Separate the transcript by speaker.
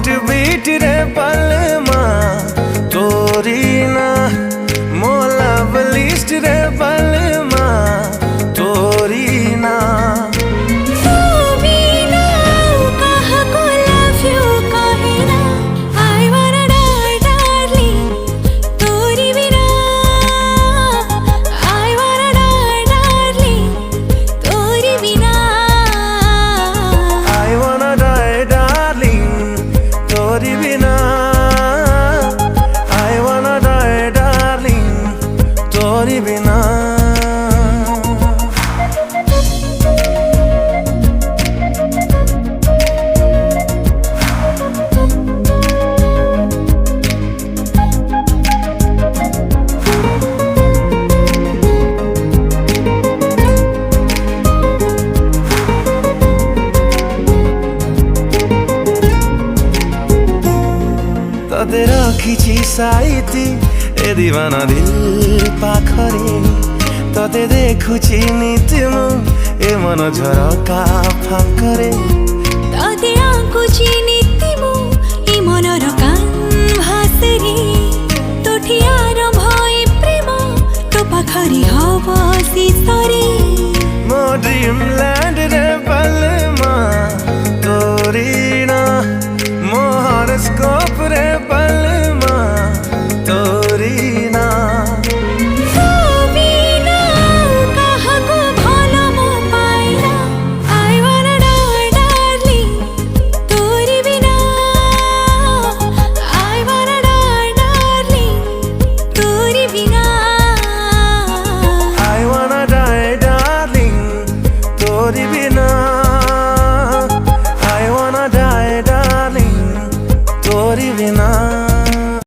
Speaker 1: heart beat रे पलमा तोरी ना मो लव लिस्ट रे पलमा तोरी ना तोरी बिना तोते रखिछि साइती ए दीवाना दिल पाखरे तोते देखुछि नित्य मु ए मन झरका फांकरे
Speaker 2: तोते आंकुछि नित्य मु ए मनर कान्भासरे तोठी आरंभ ए प्रेम तो पाखरी हब शेषरे
Speaker 1: मो ड्रीम लैंड रे पलमा तोरी ना मो हॉरोस्कोप रे पलमा तोरी ना तोरी बिना I wanna die darling तोरी बिना